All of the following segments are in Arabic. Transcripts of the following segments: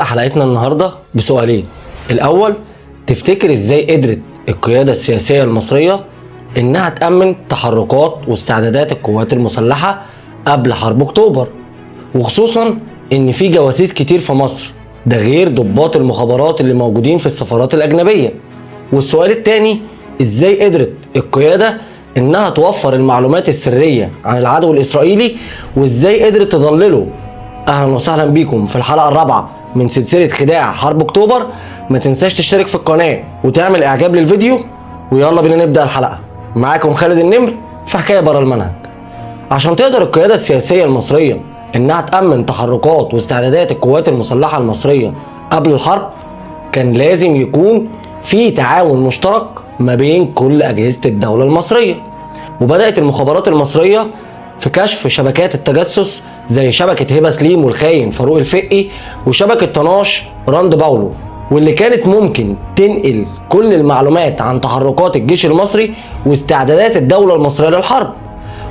حلقتنا النهارده بسؤالين. الاول، تفتكر ازاي قدرت القيادة السياسية المصرية انها تأمن تحركات واستعدادات القوات المسلحة قبل حرب اكتوبر، وخصوصا ان في جواسيس كتير في مصر، ده غير ضباط المخابرات اللي موجودين في السفارات الاجنبية. والسؤال التاني، ازاي قدرت القيادة انها توفر المعلومات السرية عن العدو الاسرائيلي وازاي قدرت تضلله. اهلا وسهلا بيكم في الحلقة الرابعة من سلسلة خداع حرب اكتوبر. ما تنساش تشترك في القناة وتعمل اعجاب للفيديو، ويلا بينا نبدأ الحلقة. معاكم خالد النمر في حكاية برا المنهج. عشان تقدر القيادة السياسية المصرية انها تأمن تحركات واستعدادات القوات المسلحة المصرية قبل الحرب، كان لازم يكون في تعاون مشترك ما بين كل أجهزة الدولة المصرية. وبدأت المخابرات المصرية في كشف شبكات التجسس زي شبكة هبة سليم والخاين فاروق الفقي وشبكة طناش راند باولو، واللي كانت ممكن تنقل كل المعلومات عن تحركات الجيش المصري واستعدادات الدولة المصرية للحرب.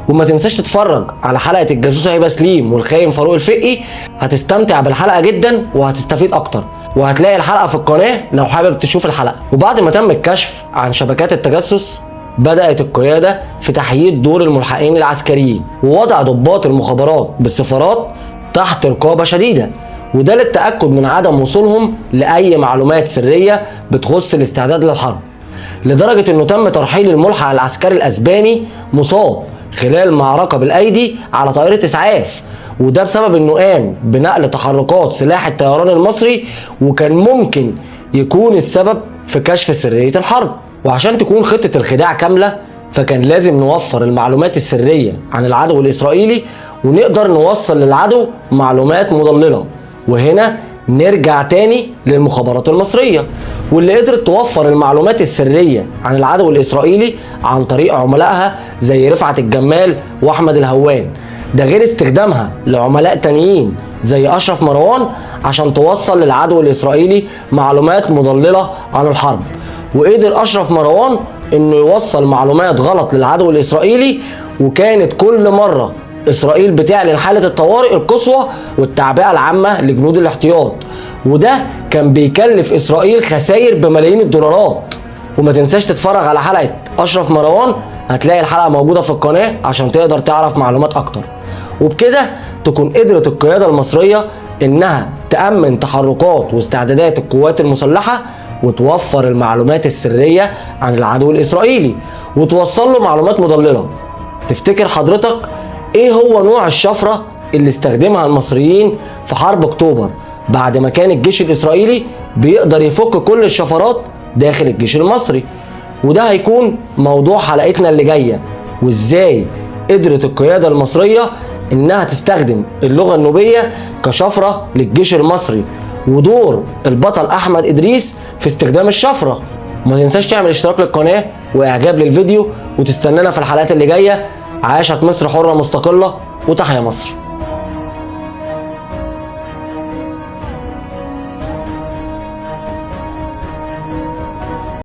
وما تنساش تتفرج على حلقة الجاسوسة هبة سليم والخاين فاروق الفقي، هتستمتع بالحلقة جدا وهتستفيد اكتر، وهتلاقي الحلقة في القناة لو حابب تشوف الحلقة. وبعد ما تم الكشف عن شبكات التجسس، بدأت القيادة في تحييد دور الملحقين العسكريين ووضع ضباط المخابرات بالسفارات تحت رقابة شديدة، وده للتأكد من عدم وصولهم لأي معلومات سرية بتخص الاستعداد للحرب، لدرجة انه تم ترحيل الملحق العسكري الاسباني مصاب خلال معركة بالأيدي على طائرة إسعاف، وده بسبب انه قام بنقل تحركات سلاح الطيران المصري، وكان ممكن يكون السبب في كشف سرية الحرب. وعشان تكون خطة الخداع كاملة، فكان لازم نوفر المعلومات السرية عن العدو الإسرائيلي ونقدر نوصل للعدو معلومات مضللة. وهنا نرجع تاني للمخابرات المصرية، واللي قدرت توفر المعلومات السرية عن العدو الإسرائيلي عن طريق عملائها زي رفعت الجمال وأحمد الهوان، ده غير استخدامها لعملاء تانيين زي أشرف مروان عشان توصل للعدو الإسرائيلي معلومات مضللة عن الحرب. وقدر أشرف مروان إنه يوصل معلومات غلط للعدو الإسرائيلي، وكانت كل مرة إسرائيل بتعلن حالة الطوارئ القصوى والتعبئة العامة لجنود الاحتياط، وده كان بيكلف إسرائيل خسائر بملايين الدولارات. وما تنساش تتفرج على حلقة أشرف مروان، هتلاقي الحلقة موجودة في القناة عشان تقدر تعرف معلومات أكتر. وبكده تكون قدرت القيادة المصرية إنها تأمن تحركات واستعدادات القوات المسلحة وتوفر المعلومات السرية عن العدو الإسرائيلي وتوصل له معلومات مضللة. تفتكر حضرتك إيه هو نوع الشفرة اللي استخدمها المصريين في حرب أكتوبر بعد ما كان الجيش الإسرائيلي بيقدر يفك كل الشفرات داخل الجيش المصري؟ وده هيكون موضوع حلقتنا اللي جاية، وإزاي قدرت القيادة المصرية إنها تستخدم اللغة النوبية كشفرة للجيش المصري، ودور البطل أحمد إدريس في استخدام الشفرة. وما تنساش تعمل اشتراك للقناة وإعجاب للفيديو، وتستنانا في الحلقات اللي جاية. عاشت مصر حرة مستقلة، وتحيا مصر.